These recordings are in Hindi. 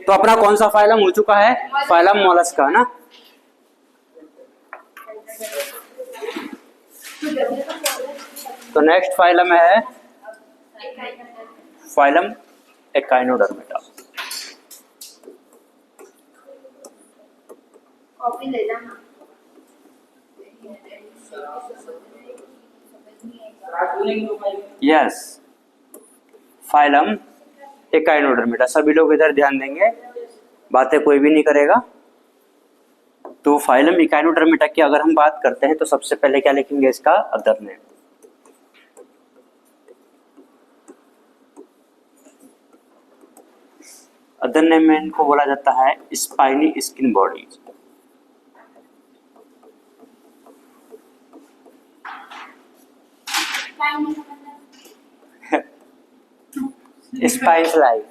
तो अपना कौन सा फाइलम हो चुका है? फाइलम मोलस्का ना। तो नेक्स्ट फाइलम है फाइलम एकाइनोडर्मेटा। कॉपी ले जाना। Yes, phylum echinodermata. सभी लोग इधर ध्यान देंगे, बातें कोई भी नहीं करेगा। तो फाइलम एकाइनोडर्मेटा की अगर हम बात करते हैं तो सबसे पहले क्या लिखेंगे? इसका अदर नेम। अदर नेम में इनको बोला जाता है spiny skin bodies. Spine life,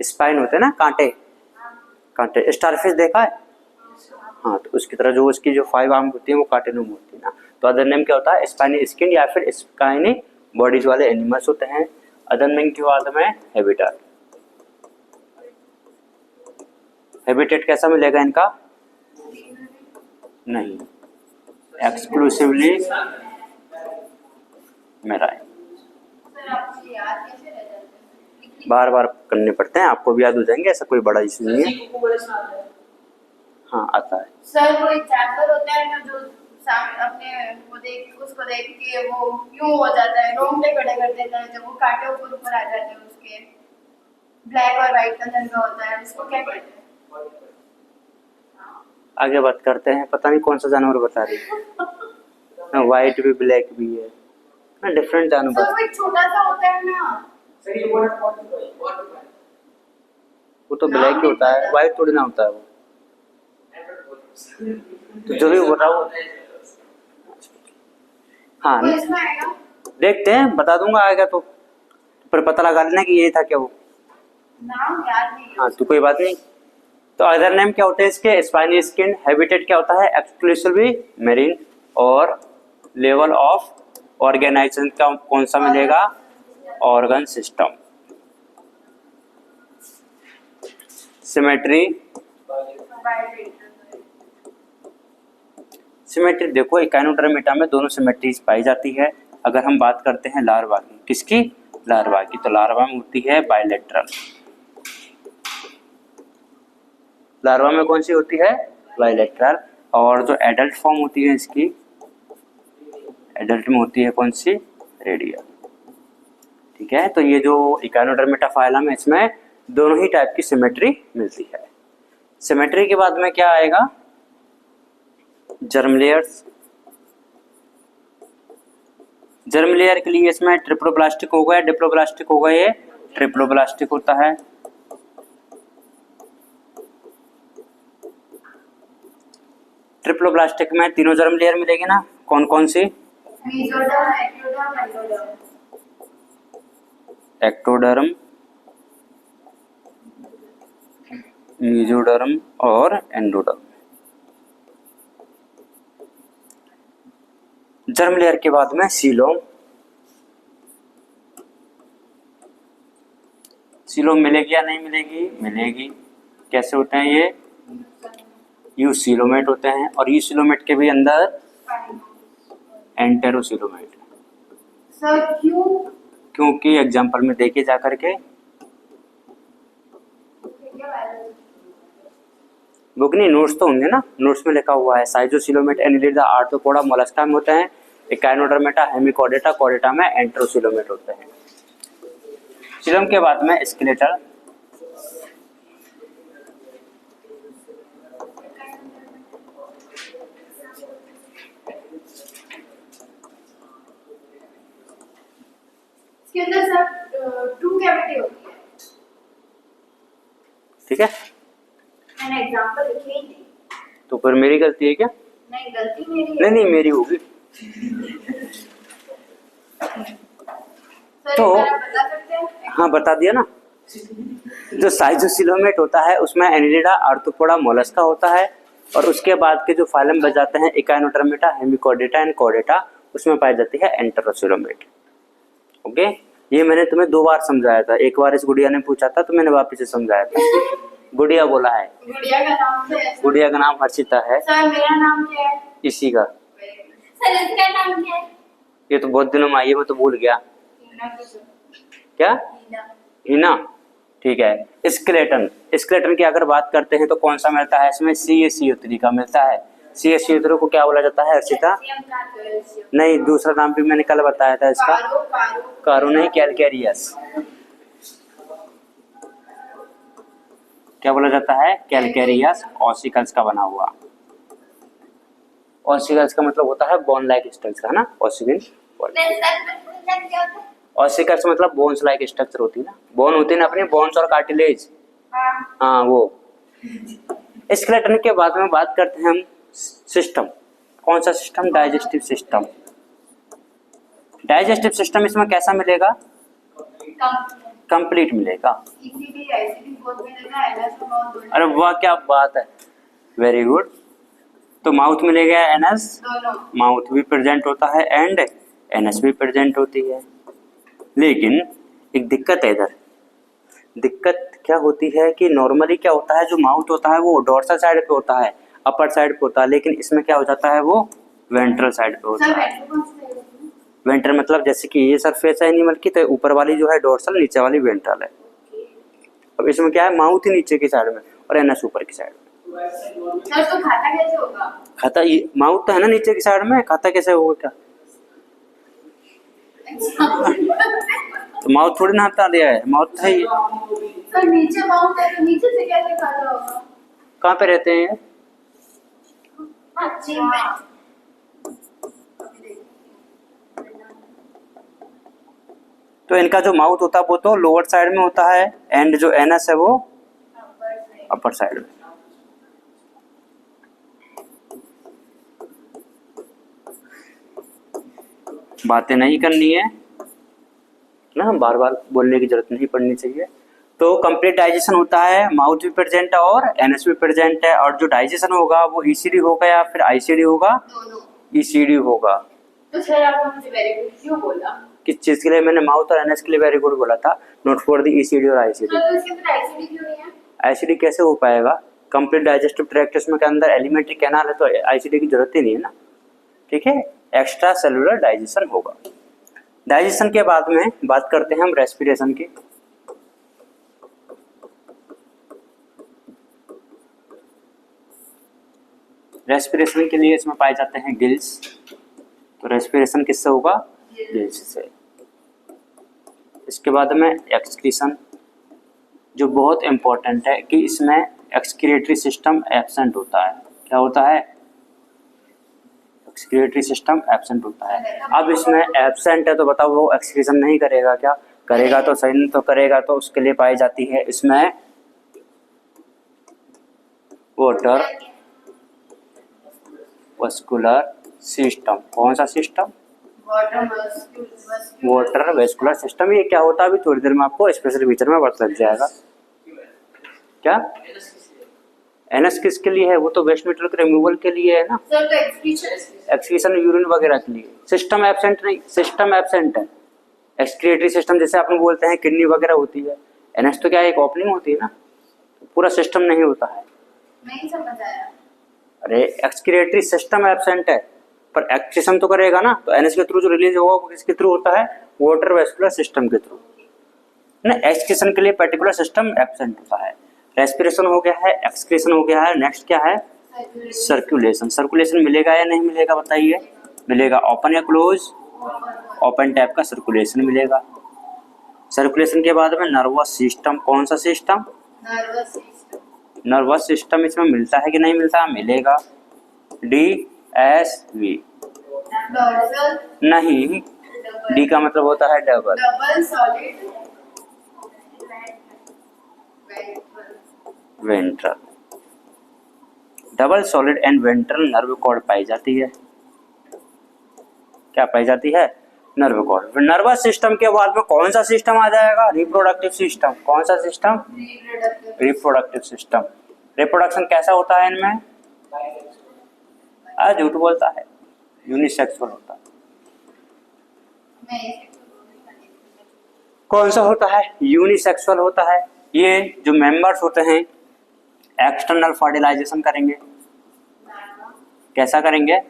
spine होते हैं ना, कांटे। कांटे स्टारफिश देखा है? हाँ, तो उसकी तरह जो उसकी जो 5 आर्म होती है वो कांटेनुम होती है ना। तो अदर नेम क्या होता है? स्पाइनी स्किन या फिर स्पाइनी बॉडीज वाले एनिमल्स होते हैं। अदर नेम के बाद में हैबिटेट। हैबिटेट कैसा मिलेगा इनका? नहीं, एक्सक्लूसिवली मेराइन। बार बार करने पड़ते हैं, आपको भी याद हो जाएंगे, ऐसा कोई बड़ा इशू नहीं है। हाँ, आता है सर। वो एक जानवर होता है ना जो अपने उसको देख के वो यूं हो जाता है, रोंगटे खड़े कर देता है जब वो कांटे ऊपर आ जाते हैं उसके। ब्लैक और व्हाइट कलर का होता है, उसको क्या कहते हैं? आगे बात करते हैं। पता नहीं कौन सा जानवर बता रही है। व्हाइट भी ब्लैक भी है ना, डिफरेंट जानवर। सर वो एक छोटा सा होता है ना। वो तो ब्लैक ही होता है, व्हाइट थोड़ी ना होता है वो। तो जो भी बोल रहा हूँ, हाँ देखते हैं, बता दूंगा आएगा तो, पर पता लगा लेना कि ये था क्या वो। नाम याद नहीं। हाँ, तो कोई बात नहीं। तो अदर नेम क्या होते हैं इसके? Spiny skin. हैबिटेट क्या होता है? Exclusively marine. और लेवल ऑफ ऑर्गेनाइजेशन का कौन सा मिलेगा? Organ system. सिमेट्री। सिमेट्री देखो, एकाइनोडर्मेटा में दोनों सिमेट्रीज पाई जाती है। अगर हम बात करते हैं लार्वा की, किसकी? लार्वा की। तो लार्वा में होती है बायलैटरल। लार्वा में कौन सी होती है? बायलैटरल। और जो एडल्ट फॉर्म होती है इसकी, एडल्ट में होती है कौन सी? रेडियल। ठीक है, तो ये जो एकाइनोडर्मेटा फाइलम है इसमें दोनों ही टाइप की सिमेट्री मिलती है। सिमेट्री के बाद में क्या आएगा? Germ layers. जर्म लेयर के लिए इसमें ट्रिप्लोब्लास्टिक होगा या डिप्लोब्लास्टिक होगा? ये ट्रिप्लोब्लास्टिक होता है। ट्रिप्लोब्लास्टिक में तीनों जर्म लेयर मिलेगी ना, कौन कौन सी? एक्टोडर्म, मेसोडर्म और एंडोडर्म। जर्म लेयर के बाद में सीलोम। सीलोम मिलेगी या नहीं मिलेगी? मिलेगी। कैसे होते हैं ये? यूसीलोमेट होते हैं। और यूसीलोमेट के भी अंदर एंटेरोसीलोमेट। सर क्यों? क्योंकि एग्जाम्पल में देखे जा करके बुक नहीं, नोट्स तो होंगे ना, नोट्स में लिखा हुआ है। साइजोसीलोमेट एनिलिडा आर्थ्रोपोडा मोलस्का में होते हैं। एकाइनोडर्मेटा हेमिकोडेटा कोडेटा में एंटेरोसीलोमेट होते हैं। सीलोम के बाद में स्केलेटल। इसके अंदर सर 2 कैविटी होती है। ठीक है, मैंने एग्जांपल लिखे ही नहीं। तो फिर मेरी गलती है क्या? नहीं, गलती मेरी है। नहीं, मेरी होगी। सर तो बता सकते हैं? हाँ, बता दिया ना। जो साइजोसीलोमेट होता है उसमें एनिलिडा आर्थ्रोपोडा मोलस्का होता है। और उसके बाद के जो फाइलम बच जाते हैं एकाइनोडर्मेटा हेमिकोडेटा एंड कोडेटा, उसमें पाई जाती है एंटेरोसीलोमेट। ओके, ये मैंने तुम्हें 2 बार समझाया था। एक बार इस गुड़िया ने पूछा था तो मैंने वापस से समझाया था। गुड़िया बोला है, गुड़िया का नाम क्या है? गुड़िया का नाम हर्षिता है। सर मेरा नाम क्या है? इसी का, सर इसका नाम क्या है? ये तो बहुत दिनों में आई है, मैं तो भूल गया। हीना की सर। क्या? हीना। हीना, ठीक है। स्केलेटन, स्केलेटन की अगर बात करते हैं तो कौन सा मिलता है इसमें? CaCO3 का मिलता है। CaCO3 को क्या बोला जाता है हर्षिता? नहीं, दूसरा नाम भी मैंने कल बताया था इसका। कारो नहीं, कैलकेरियस। क्या बोला जाता है? कैलकेरियस ऑसिकल्स का बना हुआ। ऑसिकल्स का मतलब होता है बोन लाइक स्ट्रक्चर, है ना? ऑसिकल्स मतलब बोन्स लाइक स्ट्रक्चर होती है ना, बोन होती है ना अपनी, बोन्स और कार्टिलेज। हाँ वो। स्केलेटन के बाद में बात करते हैं हम सिस्टम। कौन सा system? Digestive system. Digestive system इसमें कैसा मिलेगा? कंप्लीट मिलेगा। अरे वाह, क्या बात है, वेरी गुड। तो माउथ मिलेगा, एनस, माउथ भी प्रेजेंट होता है एंड एनस भी प्रेजेंट होती है। लेकिन एक दिक्कत है इधर। दिक्कत क्या होती है कि नॉर्मली क्या होता है, जो माउथ होता है वो डोर्सल साइड पे होता है, अपर साइड पे होता है, लेकिन इसमें क्या हो जाता है, वो वेंट्रल साइड पे होता है। वेंट्रल मतलब जैसे कि ये सरफेस है एनिमल की, तो ऊपर वाली जो है डोर्सल, नीचे वाली वेंट्रल है। अब इसमें क्या है, माउथ ही नीचे की साइड में और एनस ऊपर की साइड में। सर तो खाता कैसे होगा? खाता, माउथ तो है ना नीचे की साइड में, खाता कैसे होगा? क्या तो माउथ थोड़ी ना हटा दिया है, माउथ है ही। सर नीचे माउथ है तो नीचे से कैसे खाता होगा? कहाँ पे रहते हैं? जी में। तो इनका जो माउथ होता है वो तो लोअर साइड में होता है एंड जो एनस है वो अपर साइड में। बातें नहीं करनी है ना, बार बार बोलने की जरूरत नहीं पड़नी चाहिए। तो कंप्लीट डाइजेशन होता है, माउथ भी प्रेजेंट है और एनएस भी प्रेजेंट है। और जो डाइजेशन होगा वो ईसीडी होगा या फिर आईसीडी होगा? ईसीडी होगा। तो सर आपने मुझे वेरी गुड क्यों बोला? किस चीज के लिए मैंने माउथ और एनएस के लिए वेरी गुड बोला था, नॉट फॉर द ईसीडी और आईसीडी। तो इसके अंदर आईसीडी क्यों नहीं है? आईसीडी कैसे हो पाएगा? कंप्लीट डाइजेस्टिव ट्रैक्ट उसमें के अंदर एलिमेंट्री कैनाल है, तो आईसीडी की जरूरत ही नहीं है ना। ठीक है, एक्स्ट्रा सेलुलर डाइजेशन होगा। डाइजेशन के बाद में बात करते हैं हम रेस्पिरेशन की। रेस्पिरेशन के लिए इसमें पाए जाते हैं गिल्स। तो रेस्पिरेशन किससे होगा? गिल्स से। इसके बाद में एक्सक्रीशन, जो बहुत इंपॉर्टेंट है कि इसमें एक्सक्रीटरी सिस्टम एब्सेंट होता है। क्या होता है? एक्सक्रीटरी सिस्टम एब्सेंट होता है। अब इसमें एब्सेंट है तो बताओ वो एक्सक्रीशन नहीं करेगा क्या? करेगा तो सही, नहीं तो करेगा तो उसके लिए पाई जाती है इसमें वाटर वस्कुलर सिस्टम। कौन सा सिस्टम? Water vascular system. ये क्या होता है अभी थोड़ी देर में आपको स्पेशल फीचर में पता लग जाएगा। क्या एनएस किसके लिए है? वो तो वेस्ट मटेरियल के रिमूवल के लिए है ना, एक्सक्रीशन यूरिन वगैरह के लिए। सिस्टम एब्सेंट नहीं, सिस्टम एब्सेंट है। एक्सक्रीटरी सिस्टम जैसे आपने बोलते हैं किडनी वगैरह होती है, एनएस तो क्या एक ओपनिंग होती है ना, पूरा सिस्टम नहीं होता है। नहीं समझ आया। अरे एक्सक्रीटरी सिस्टम एब्सेंट है पर एक्सक्रीशन तो करेगा ना, तो एनएस के थ्रू जो रिलीज होगा वो किसके थ्रू होता है? वाटर वेस्कुलर सिस्टम के थ्रू ना। एक्सक्रीशन के लिए पर्टिकुलर सिस्टम एब्सेंट होता है। रेस्पिरेशन हो गया है, एक्सक्रीशन हो गया है, नेक्स्ट क्या है? सर्कुलेशन। सर्कुलेशन मिलेगा या नहीं मिलेगा बताइए? मिलेगा। ओपन या क्लोज? ओपन टाइप का सर्कुलेशन मिलेगा। सर्कुलेशन के बाद में नर्वस सिस्टम। कौन सा system? Nervous system. Nervous system इसमें मिलता है कि नहीं मिलता? मिलेगा। DSV नहीं, डी का मतलब होता है double. Double solid ventral. Double solid and ventral nerve cord पाई जाती है। क्या पाई जाती है? Nerve cord. नर्वस सिस्टम के बाद में कौन सा सिस्टम आ जाएगा? Reproductive system. कौन सा सिस्टम? Reproductive system. रिप्रोडक्शन कैसा होता है इनमें? आज झूठ बोलता है, यूनिसेक्सुअल होता है। कौन सा होता है? यूनिसेक्सुअल होता है। ये जो मेंबर्स होते हैं एक्सटर्नल फर्टिलाइजेशन करेंगे। कैसा करेंगे?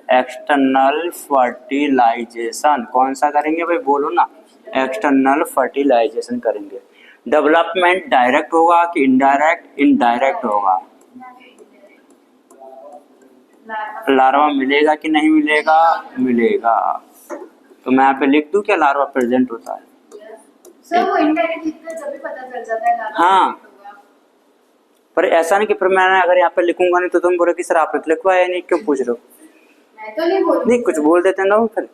External fertilisation. कौन सा करेंगे भाई, बोलो ना। एक्सटर्नल फर्टिलाइजेशन करेंगे। डेवलपमेंट डायरेक्ट होगा कि इनडायरेक्ट? इनडायरेक्ट होगा। लार्वा मिलेगा कि नहीं मिलेगा? मिलेगा। तो मैं यहाँ पे लिख दूं क्या लार्वा प्रेजेंट होता है? सर वो इनडायरेक्ट लिखते हैं जब भी पता चल जाता है लार्वा हाँ। प्रेजेंट होगा। पर ऐसा नहीं कि फिर मैं अगर यहाँ पे लिखूंगा नहीं तो तुम बोलो कि सर आपने लिखवाया नहीं, क्यों पूछ रहे हो? मैं तो नहीं बोलूंगी। नहीं, कुछ बोल देते ना फिर।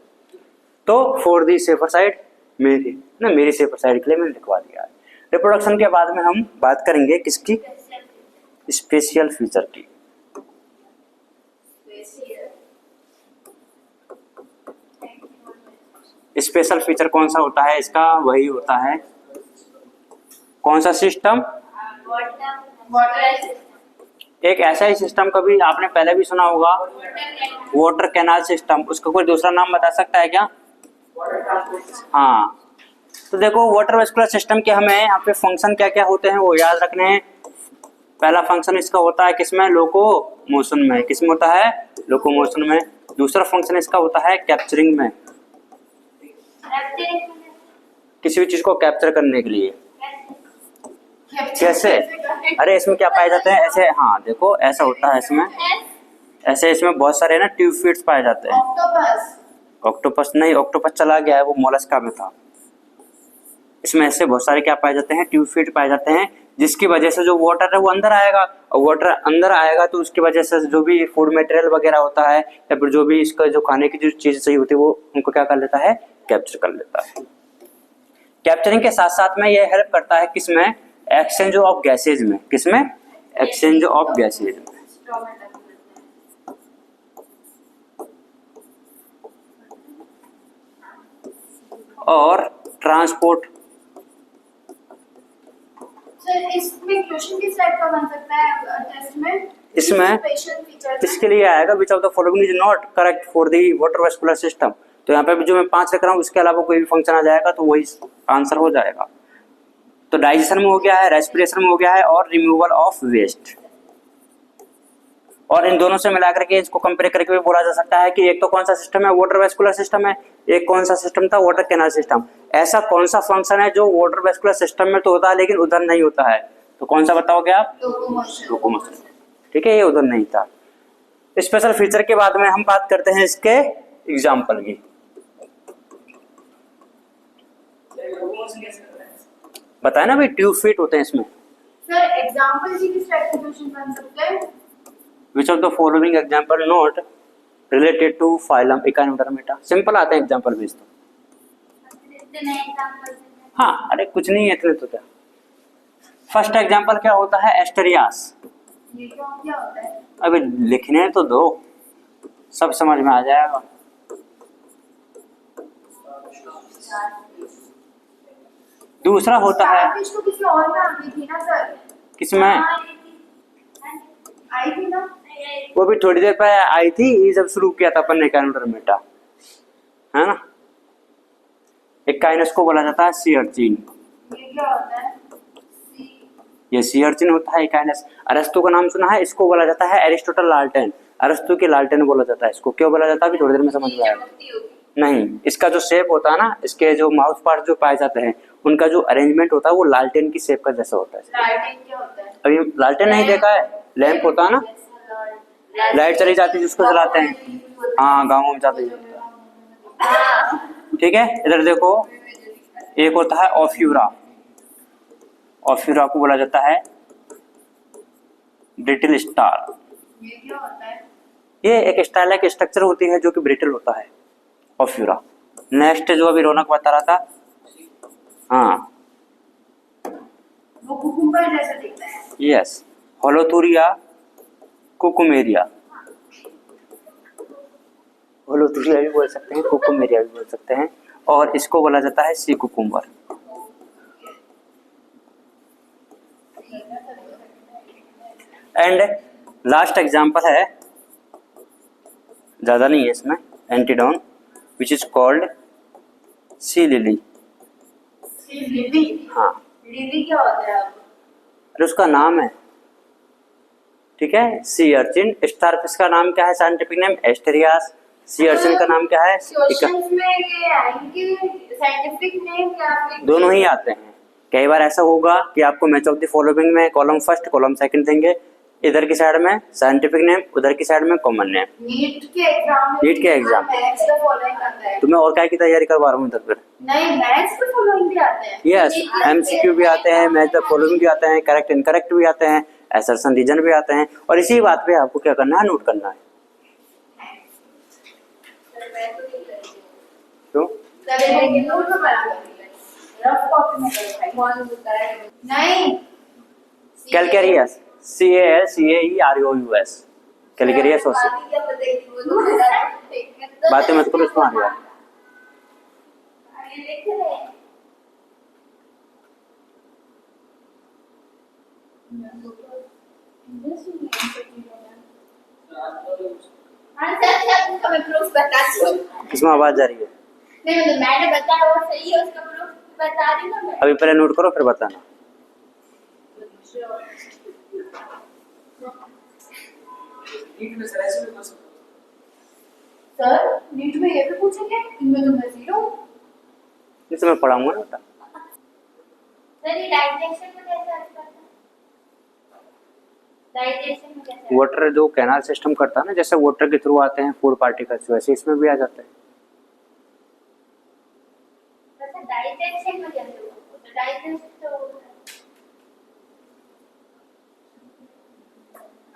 तो फॉर दी सेफर साइड, मेरी सेफर साइड के लिए मैंने लिखवा दिया है। रिप्रोडक्शन के बाद में हम बात करेंगे किसकी? स्पेशियल फीचर की। स्पेशल फीचर कौन सा होता है इसका? वही होता है कौन सा सिस्टम? एक ऐसा ही सिस्टम, कभी आपने पहले भी सुना होगा, वाटर कैनाल सिस्टम। उसका कोई दूसरा नाम बता सकता है क्या? हाँ, तो देखो वाटर वेस्कुलर सिस्टम के हमें यहाँ पे फंक्शन क्या क्या होते हैं वो याद रखने हैं। पहला फंक्शन इसका होता है किसमें? लोकोमोशन में। किसमें होता है? लोकोमोशन में। दूसरा फंक्शन इसका होता है कैप्चरिंग में, किसी भी चीज को कैप्चर करने के लिए। कैसे? अरे इसमें क्या पाए जाते हैं? ऐसे, हाँ देखो ऐसा होता है इसमें, ऐसे इसमें बहुत सारे ना ट्यूब फीड्स पाए जाते हैं। ऑक्टोपस नहीं, ऑक्टोपस चला गया है, वो मोलस्का में था। इसमें ऐसे बहुत सारे क्या पाए जाते हैं? ट्यूब फीड पाए जाते हैं, जिसकी वजह से जो वाटर है वो अंदर आएगा, और वाटर अंदर आएगा तो उसकी वजह से जो भी फूड मटेरियल वगैरह होता है या फिर जो भी इसका जो खाने की जो चीज चाहिए होती है वो उनको क्या कर लेता है? कैप्चर कर लेता है। कैप्चरिंग के साथ साथ में ये हेल्प करता है किसमें? एक्सचेंज ऑफ गैसेज में। किसमें? एक्सचेंज ऑफ गैसेज में। और ट्रांसपोर्ट। सर इसमें क्वेश्चन किस टाइप का बन सकता है टेस्ट में? इसमें इसके लिए आएगा विच of the following is not correct for the water vascular system. तो यहाँ पे भी जो मैं 5 लिख रहा हूँ उसके अलावा कोई भी फंक्शन आ जाएगा तो वही आंसर हो जाएगा। तो डाइजेशन में हो गया है, रेस्पिरेशन में हो गया है, और रिमूवल ऑफ वेस्ट। और इन दोनों से मिलाकर के इसको कंपेयर करके भी बोला जा सकता है कि एक तो कौन सा सिस्टम है? वाटर वेस्कुलर सिस्टम है। एक कौन सा सिस्टम था? Water canal system. ऐसा कौन सा फंक्शन है जो वाटर वेस्कुलर सिस्टम में तो होता है लेकिन उधर नहीं होता है? तो कौन सा बताओगे आप? लोकोमोशन। ठीक है, ये उधर नहीं था। स्पेशल फीचर के बाद में हम बात करते हैं इसके एग्जाम्पल की। बताया ना भाई, ट्यूब फीट होते हैं इसमें। सर एग्जांपल जी किस टाइप के क्वेश्चन बन सकते हैं? Which of the following example not related to phylum echinodermata. Simple आते हैं एग्जाम्पल भी तो। हाँ, अरे कुछ नहीं है इतने तो। क्या फर्स्ट एग्जाम्पल क्या होता है? एस्टेरियास। ये क्या होता है? अभी लिखने तो दो, सब समझ में आ जाएगा। दूसरा होता है इसको किसी और में आ गई थी ना सर? किसमें? आई थी ना? वो भी थोड़ी देर पहले आई थी, ये जब शुरू किया था अपन ने इकाइनोडर्मेटा, है ना। एक काइनस को बोला जाता है सी अर्चिन। ये क्या होता है? ये सी अर्चिन होता है इकाइनस। अरस्तु का नाम सुना है? इसको बोला जाता है एरिस्टोटल लालटेन। अरस्तु के लालटेन बोला जाता है इसको। क्यों बोला जाता है अभी थोड़ी देर में समझ में आएगा। नहीं, इसका जो शेप होता है ना, इसके जो माउथ पार्ट जो पाए जाते हैं उनका जो अरेंजमेंट होता है वो लालटेन की शेप का जैसा होता है। लालटेन क्या होता है? अभी लालटेन नहीं देखा है? लैंप होता है ना, लाइट चली जाती है जिसको जलाते हैं। हाँ, गाँव में जाते हैं। ठीक है, इधर देखो, एक होता है ऑफ्यूरा। ऑफ्यूरा को बोला जाता है ब्रिटल स्टार। ये क्या होता है? ये एक स्टाइल है, स्ट्रक्चर होती है जो कि ब्रिटल होता है, ऑफ्यूरा। नेक्स्ट जो अभी रौनक बता रहा था, हाँ वो कुकुम्बर जैसा दिखता है। Yes, होलोथुरिया Cucumaria. होलोथुरिया भी बोल सकते हैं, कुकुमेरिया भी बोल सकते हैं, और इसको बोला जाता है sea cucumber. And last example है, ज्यादा नहीं है इसमें, antedon which is called sea lily. Lily? हाँ, लिली क्या होता है? अरे उसका नाम है। ठीक है। सी अर्चिन, स्टारफिश का नाम क्या है scientific name? Asterias. Sea urchin का नाम क्या है? क्वेश्चंस में ये आएंगे साइंटिफिक नेम या फिर दोनों ही आते हैं। कई बार ऐसा होगा कि आपको मैच ऑफ द फॉलोइंग में कॉलम फर्स्ट कॉलम सेकंड देंगे, इधर की साइड में साइंटिफिक नेम, उधर की साइड में कॉमन नेम। नीट के एग्जाम में नीट के एग्जाम मैथ्स का फॉलोइंग आता है। तुम्हें और क्या की तैयारी करवा रहा हूँ इधर पर? नहीं, मैथ्स के फॉलोइंग भी आते हैं। यस, एमसीक्यू भी आते हैं, मैच द फॉलोइंग भी आते हैं, करेक्ट इनकरेक्ट भी आते हैं, असर्शन रीजन भी आते हैं। और इसी बात पे आपको क्या करना है? नोट करना है। क्यों? नहीं, कैलकेरियस, CALCAEROUS, कैलकेरियस होता है। बातें मत करो, इसमें आ गया। इसमें आवाज आ रही है। नहीं, मतलब मैंने बताया वो सही है, उसका प्रूफ बता रही ना मैं। अभी पहले नोट करो फिर बताना। सर, नीट में ये भी पूछेंगे? इनमें तो मैं जीरो। इसे मैं पढ़ाऊंगा ना बेटा। सर, ये डाइजेशन में कैसे आता है? डाइजेशन में कैसे? वाटर जो कैनाल सिस्टम करता है ना, जैसे वाटर के थ्रू आते हैं फूड पार्टिकल्स, वैसे इसमें भी आ जाते हैं। सर, डाइजेशन में कैसे होता है? डाइजेशन तो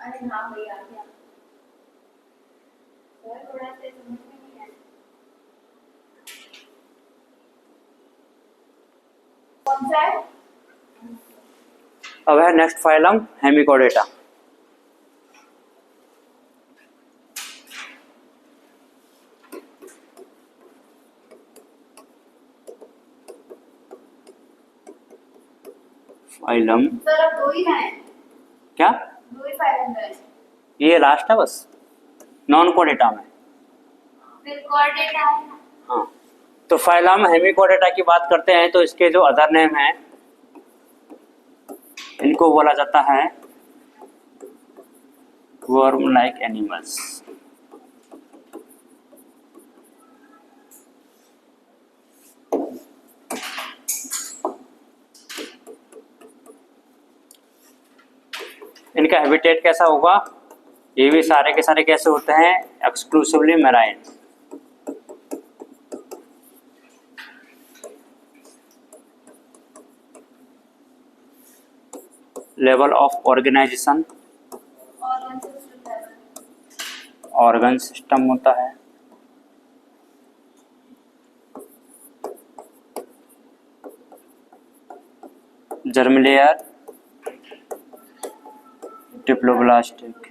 अरे हाँ भैया, आ गया। सर, थोड़ा सा समझ में नहीं आया। कौन सा है? अब है next phylum hemichordata. Phylum sir, अब दो ही हैं। क्या? दो ही फाइलम हैं। ये लास्ट है बस, नॉन कोडेटा में। फिर कोऑर्डिनेट है ना? हाँ, तो फाइलम हेमिकोडेटा की बात करते हैं तो इसके जो अदर नेम है इनको बोला जाता है वर्म लाइक एनिमल्स। इनका हैबिटेट कैसा होगा? ये भी सारे के सारे कैसे होते हैं? Exclusively marine. Level of organisation, organ system होता है। Germ layer, diploblastic,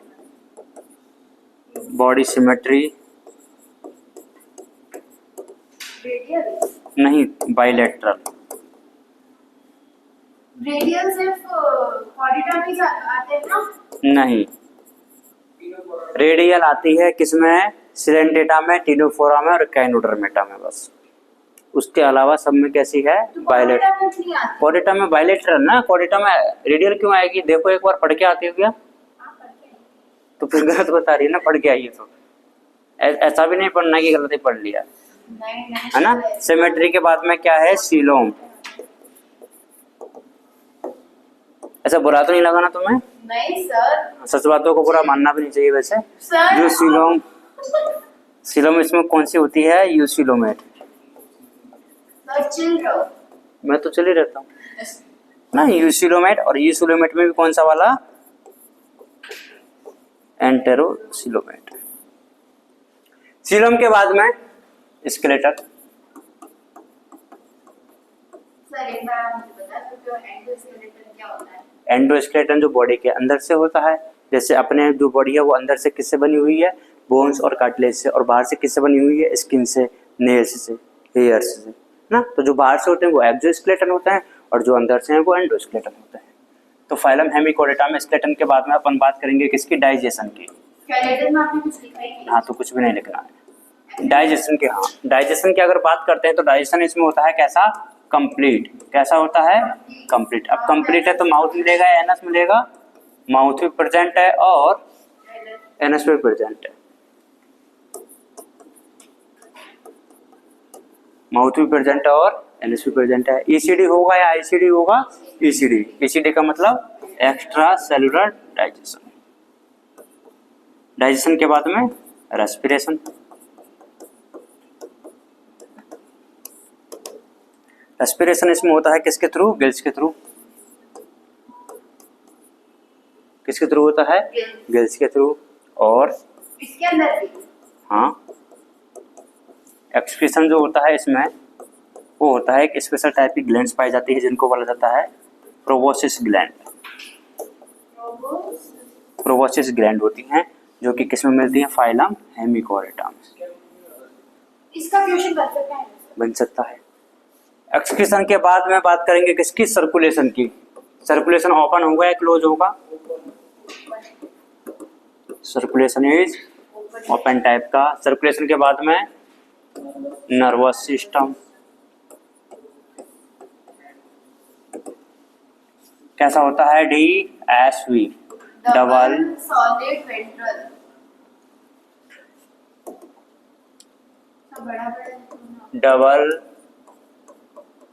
body symmetry radial. नहीं, बाइलेटरल। रेडियल सिर्फ कॉरिडोर में आते हैं ना? नहीं, रेडियल आती है किसमें? सिलेंटेटा में, टिनोफोरा में और काइनोडर्मेटा में बस। उसके अलावा सब में कैसी है? बाइलेटरल। कोडेटा में बाइलेटरल ना, कोडेटा में रेडियल क्यों आएगी? देखो एक बार पढ़ के आती हो क्या? तो फिर गलत बता रही है ना, पढ़ के आई है तो। ऐसा भी नहीं पढ़ना कि गलती पढ़ लिया, है ना। सिमेट्री के बाद में क्या है? सीलोम। ऐसा बुरा तो नहीं लगा ना तुम्हें? नहीं सर। सच बातों को बुरा मानना भी नहीं चाहिए वैसे। सर, जो सीलोम इसमें कौन सी होती है? यूसिलोमेट। चिल रहो। मैं तो चल ही रहता हूँ ना। यूसिलोमेट, और यूसिलोमेट में भी कौन सा वाला? एंटेरोसिलोमेट। सीलोम के बाद में स्केलेटन। सर, एक बार आप मुझे बता सकते हो एंडोस्केलेटन क्या होता है? एंडोस्केलेटन जो बॉडी के अंदर से होता है, जैसे अपने जो बॉडी है वो अंदर से किससे बनी हुई है? बोन्स और कार्टिलेज से, और बाहर से किससे बनी हुई है? स्किन से, नेल्स से, हेयर्स से ना। तो जो बाहर से होते हैं वो एक्सोस्केलेटन होते हैं और जो अंदर से हैं वो एंडोस्केलेटन होते हैं। तो फाइलम हेमिकोडेटा में स्केलेटन के बाद में अपन बात करेंगे किसकी? डाइजेशन की। स्केलेटन में आपने कुछ लिखा ही नहीं। हाँ, तो कुछ भी नहीं लिखना है डाइजेशन के। हाँ, डाइजेशन की अगर बात करते हैं तो डाइजेशन इसमें होता है कैसा? कंप्लीट। कैसा होता है? कंप्लीट। अब कंप्लीट है तो माउथ मिलेगा या एनस मिलेगा? माउथ भी प्रेजेंट है और एनस भी प्रेजेंट है। माउथ भी प्रेजेंट है और एनस भी प्रेजेंट है। ईसीडी होगा या आईसीडी होगा? ईसीडी। ईसीडी का मतलब एक्स्ट्रा सेलुलर डाइजेशन। डाइजेशन के बाद में रेस्पिरेशन। रेस्पिरेशन इसमें होता है किसके थ्रू? गिल्स के थ्रू। किसके थ्रू होता है? गिल्स के थ्रू। और इसके अंदर भी हाँ, एक्सक्रीशन जो होता है इसमें वो होता है एक स्पेशल टाइप की ग्लैंड्स पाई जाती है जिनको बोला जाता है प्रोबोसिस ग्लैंड। प्रोबोसिस ग्लैंड होती हैं जो कि किस में मिलती हैं? फाइलम हेमिकोरेटा में। इसका क्वेश्चन बन सकता है? बन सकता है। एक्सक्रीशन के बाद में बात करेंगे किसकी? सर्कुलेशन की। सर्कुलेशन ओपन होगा या क्लोज होगा? सर्कुलेशन इज ओपन टाइप का। सर्कुलेशन के बाद में नर्वस सिस्टम। कैसा होता है? DSV, double solid ventral. सब बड़ा बड़ा double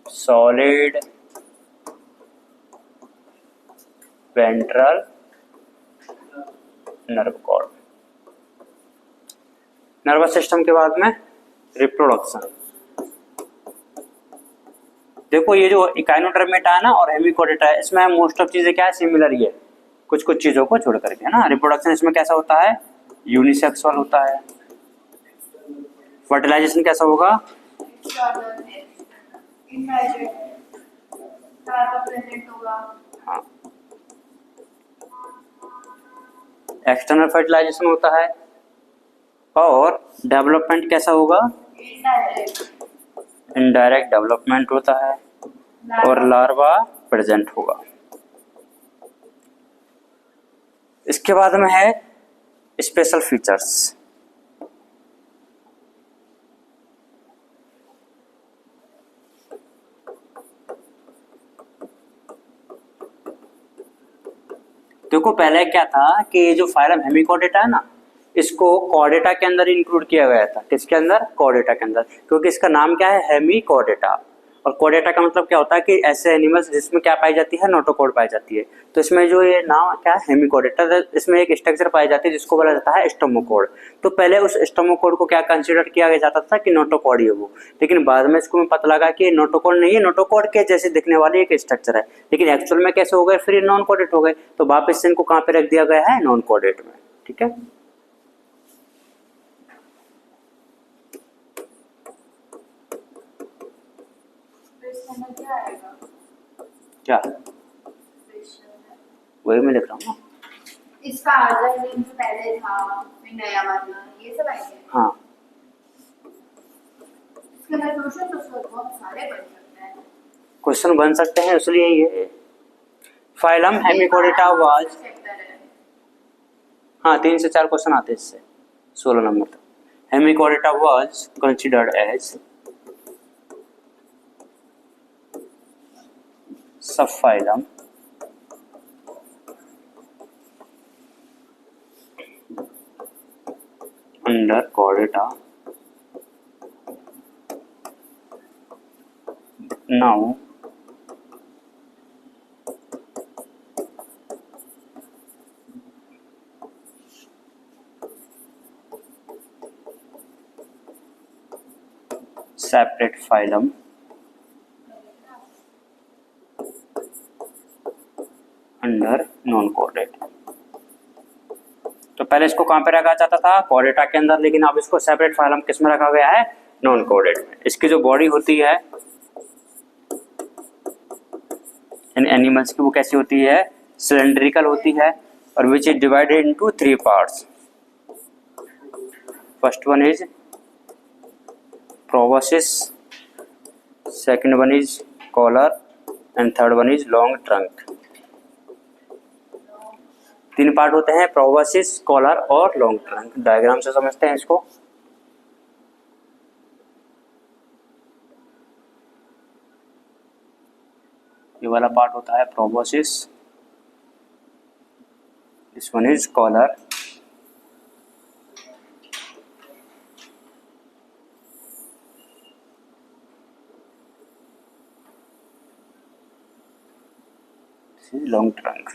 solid ventral nerve cord. Nervous system के बाद में रिप्रोडक्शन। देखो ये जो इकाइनोडर्मेटा है ना और हेमिकोडेटा है इसमें मोस्ट ऑफ चीजें क्या है? सिमिलर ही है, कुछ कुछ चीजों को छोड़ करके, है ना। रिप्रोडक्शन इसमें कैसा होता है? यूनिसेक्सुअल होता है। फर्टिलाइजेशन कैसा होगा? हाँ, एक्सटर्नल फर्टिलाइजेशन होता है। और डेवलपमेंट कैसा होगा? इनडायरेक्ट डेवलपमेंट होता है और लार्वा प्रेजेंट होगा। इसके बाद में है स्पेशल फीचर्स। देखो पहले क्या था कि ये जो फाइलम हेमिकोडेटा है ना इसको कॉर्डेटा के अंदर इंक्लूड किया गया था। किसके अंदर? कॉर्डेटा के अंदर, क्योंकि इसका नाम क्या है? हेमिकोडेटा। और कॉर्डेटा का मतलब क्या होता है कि ऐसे एनिमल्स जिसमें क्या पाई जाती है? नोटोकॉर्ड पाई जाती है। तो इसमें जो ये नाम क्या है? हेमिकोडेटा, इसमें एक स्ट्रक्चर पाई जाती है जिसको बोला जाता है स्टोमोकॉर्ड। तो पहले उस स्टोमोकॉर्ड को क्या कंसिडर किया जाता था कि नोटोकॉर्ड ही है वो, लेकिन बाद में इसको पता लगा कि नोटोकॉर्ड नहीं है, नोटोकॉर्ड के जैसे दिखने वाली एक स्ट्रक्चर है, लेकिन एक्चुअल में कैसे हो गए? फिर नॉन कॉर्डेट हो गए। तो वापस से इनको कहाँ पे रख दिया गया है? नॉन कॉर्डेट में। ठीक है। क्या? वही मैं लिख रहा हूँ ना। इसका आर्डर जो पहले था फिर नया वाला ये सब आएंगे। हाँ, इसके अंदर क्वेश्चन तो बहुत सारे बन सकते हैं। क्वेश्चन बन सकते हैं इसलिए ये फाइलम हेमिकोडेटा वाज, हाँ 3 से 4 क्वेश्चन आते हैं इससे 16 नंबर तक। Hemichordata was considered as subphylum under chordata. Now separate phylum under non chordate. तो पहले इसको कहां पे रखा जाता था? कॉर्डेटा के अंदर, लेकिन अब इसको सेपरेट फाइलम किस में रखा गया है? नॉन कॉर्डेट में। इसकी जो बॉडी होती है इन एनिमल्स की वो कैसी होती है? सिलेंड्रिकल होती है और which is divided into 3 parts. First one is proboscis, second one is collar and third one is long trunk. 3 part होते हैं, प्रोबोसिस, कॉलर और लॉन्ग ट्रंक। डायग्राम से समझते हैं इसको। ये वाला पार्ट होता है proboscis, this one is collar, this is long trunk.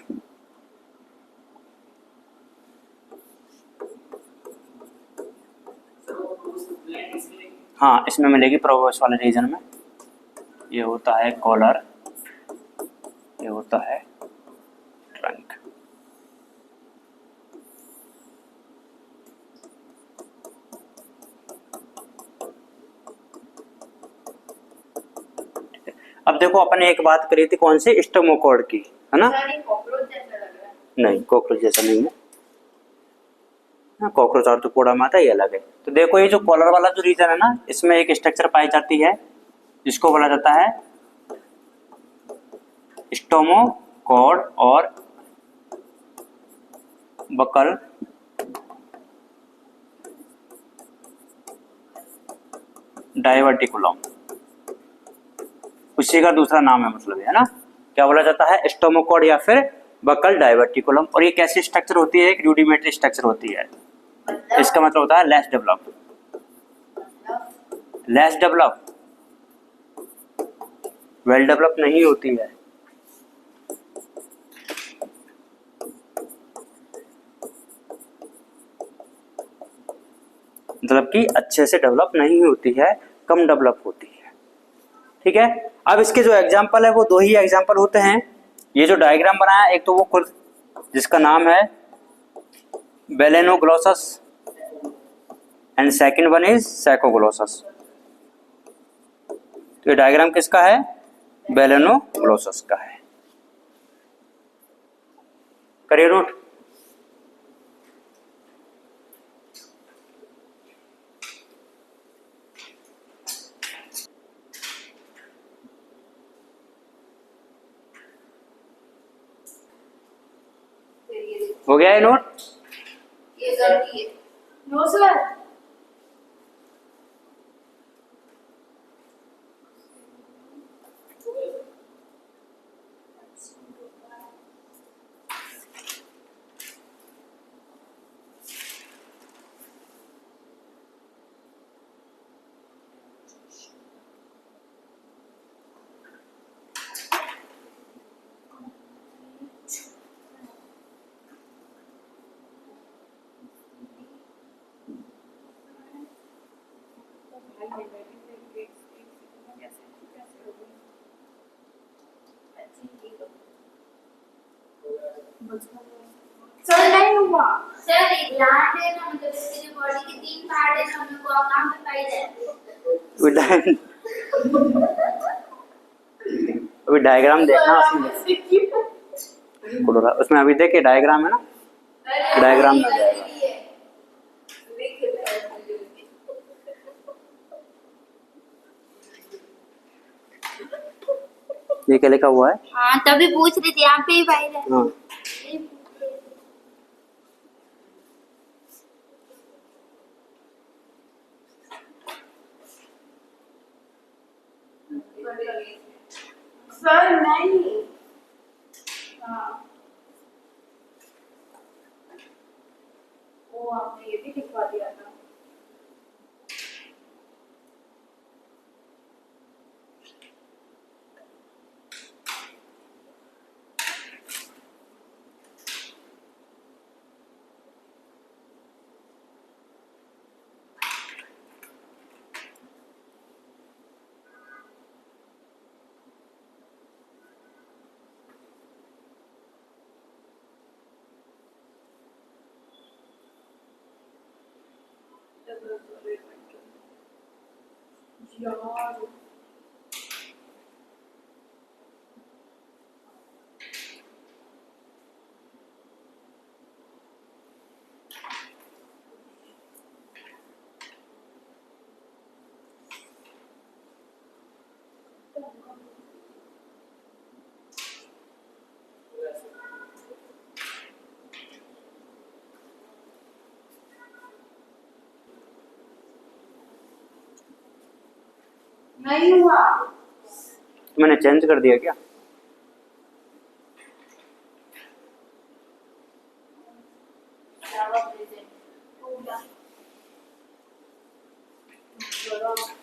हाँ, इसमें मिलेगी प्रोवर्स वाले रीजन में। ये होता है कॉलर, ये होता है ट्रंक। अब देखो अपन ने एक बात करी थी कौन सी, स्टोमोकॉर्ड की, है ना? कॉकरोच जैसा लग रहा है। नहीं, कॉकरोच जैसा नहीं है। कॉकरोच और तो कूड़ा में आता है, ये अलग है। तो देखो ये जो कॉलर वाला जो रीजन है ना, इसमें एक स्ट्रक्चर पाई जाती है जिसको बोला जाता है स्टोमोकॉर्ड और बकल डाइवर्टिकुलम। उसी का दूसरा नाम है, मतलब है ना, क्या बोला जाता है, स्टोमोकॉर्ड या फिर बकल डाइवर्टिकुलम। और ये कैसी स्ट्रक्चर होती है, एक रूडिमेंट्री स्ट्रक्चर होती है। इसका मतलब होता है less develop, less develop, well develop नहीं होती है। मतलब कि अच्छे से डेवलप नहीं होती है, कम डेवलप होती है। ठीक है, अब इसके जो एग्जाम्पल है वो दो ही एग्जाम्पल होते हैं। ये जो डायग्राम बनाया, एक तो वो खुद जिसका नाम है Balanoglossus and second one is सैकोग्लोसस। तो ये डायग्राम किसका है, बेलेनोग्लोसस का है। करिए नोट। हो गया है नोट? ये गलती है। No sir. सर नहीं हुआ सर, एक प्लांट है ना, मतलब इसकी जो बॉडी के 3 पार्ट है ना, उनको आप नाम बताइए जाए। अभी डायग्राम देखना उसमें अभी देखिए डायग्राम है ना, डायग्राम में जाएगा। ये क्या लिखा हुआ है? हाँ, तभी पूछ रही थी, यहाँ पे ही फाइल है। हाँ, सर नहीं। हाँ, वो आपने ये भी लिखवा दिया था। यार नहीं हुआ। तो मैंने चेंज कर दिया क्या? now present. 2 done. चलो